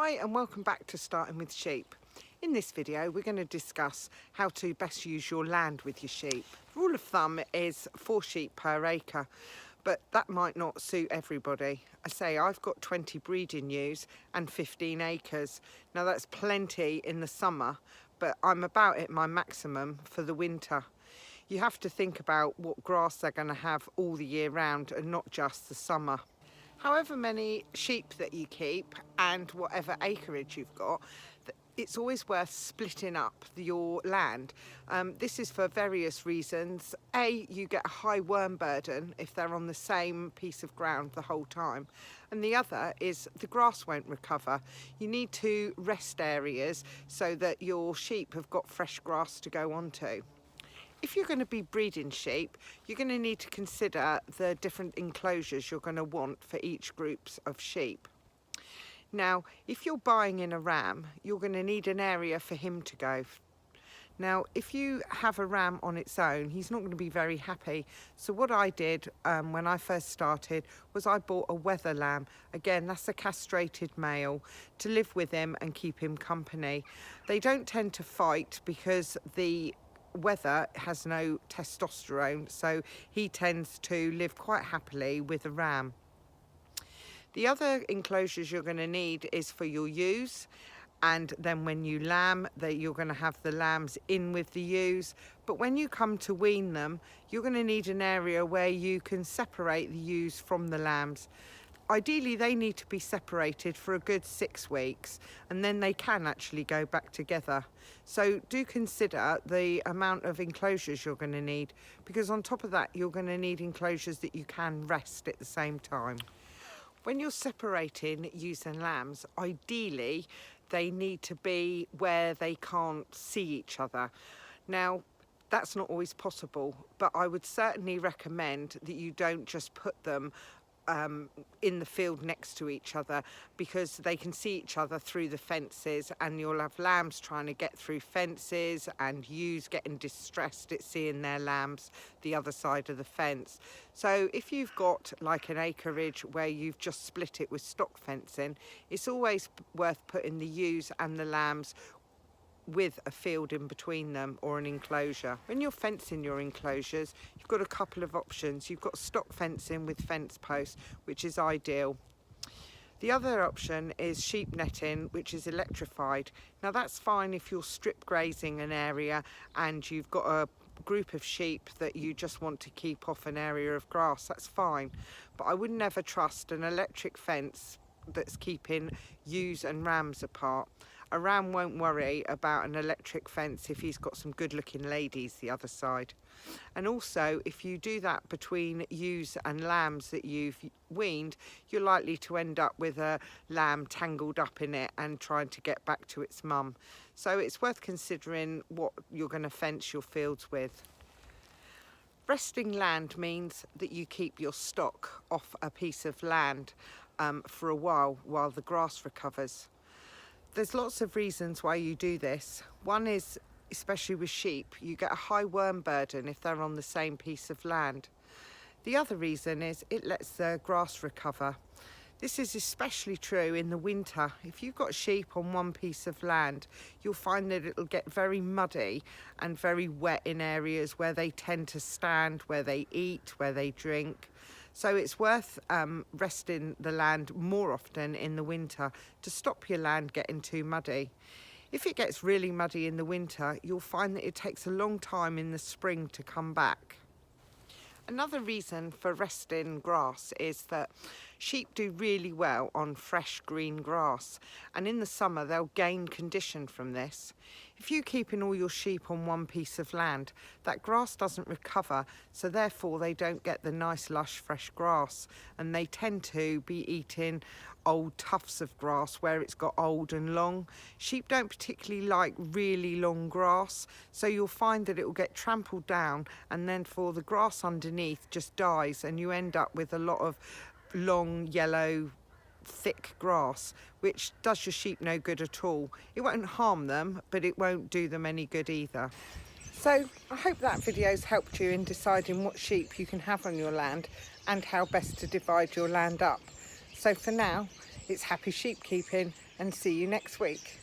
Hi and welcome back to Starting with Sheep. In this video we're going to discuss how to best use your land with your sheep. Rule of thumb is 4 sheep per acre, but that might not suit everybody. I say I've got 20 breeding ewes and 15 acres. Now that's plenty in the summer, but I'm about at my maximum for the winter. You have to think about what grass they're going to have all the year round and not just the summer. However many sheep that you keep and whatever acreage you've got, it's always worth splitting up your land. This is for various reasons. A, you get a high worm burden if they're on the same piece of ground the whole time. And the other is the grass won't recover. You need to rest areas so that your sheep have got fresh grass to go onto. If you're going to be breeding sheep, you're going to need to consider the different enclosures you're going to want for each groups of sheep. Now, if you're buying in a ram, you're going to need an area for him to go. Now, if you have a ram on its own, he's not going to be very happy. So what I did when I first started was I bought a wether lamb. Again, that's a castrated male, to live with him and keep him company. They don't tend to fight because the wether has no testosterone, so he tends to live quite happily with a ram. The other enclosures you're going to need is for your ewes, and then when you lamb, you're going to have the lambs in with the ewes. But when you come to wean them, you're going to need an area where you can separate the ewes from the lambs. Ideally, they need to be separated for a good 6 weeks, and then they can actually go back together. So do consider the amount of enclosures you're going to need, because on top of that, you're going to need enclosures that you can rest at the same time. When you're separating ewes and lambs, ideally, they need to be where they can't see each other. Now, that's not always possible, but I would certainly recommend that you don't just put them in the field next to each other, because they can see each other through the fences, and you'll have lambs trying to get through fences and ewes getting distressed at seeing their lambs the other side of the fence. So if you've got like an acreage where you've just split it with stock fencing, it's always worth putting the ewes and the lambs with a field in between them, or an enclosure. When you're fencing your enclosures, you've got a couple of options. You've got stock fencing with fence posts, which is ideal. The other option is sheep netting, which is electrified. Now that's fine if you're strip grazing an area and you've got a group of sheep that you just want to keep off an area of grass, that's fine. But I would never trust an electric fence that's keeping ewes and rams apart. A ram won't worry about an electric fence if he's got some good looking ladies the other side. And also, if you do that between ewes and lambs that you've weaned, you're likely to end up with a lamb tangled up in it and trying to get back to its mum. So it's worth considering what you're going to fence your fields with. Resting land means that you keep your stock off a piece of land for a while the grass recovers. There's lots of reasons why you do this. One is, especially with sheep, you get a high worm burden if they're on the same piece of land. The other reason is it lets the grass recover. This is especially true in the winter. If you've got sheep on one piece of land, you'll find that it'll get very muddy and very wet in areas where they tend to stand, where they eat, where they drink. So it's worth resting the land more often in the winter to stop your land getting too muddy. If it gets really muddy in the winter, you'll find that it takes a long time in the spring to come back. Another reason for resting grass is that sheep do really well on fresh green grass, and in the summer they'll gain condition from this. If you're keeping all your sheep on one piece of land, that grass doesn't recover, so therefore they don't get the nice lush fresh grass, and they tend to be eating old tufts of grass where it's got old and long. Sheep don't particularly like really long grass, so you'll find that it will get trampled down, and then for the grass underneath just dies, and you end up with a lot of long yellow thick grass, which does your sheep no good at all. It won't harm them, but it won't do them any good either. So I hope that video's helped you in deciding what sheep you can have on your land and how best to divide your land up. So for now, it's happy sheep keeping and see you next week.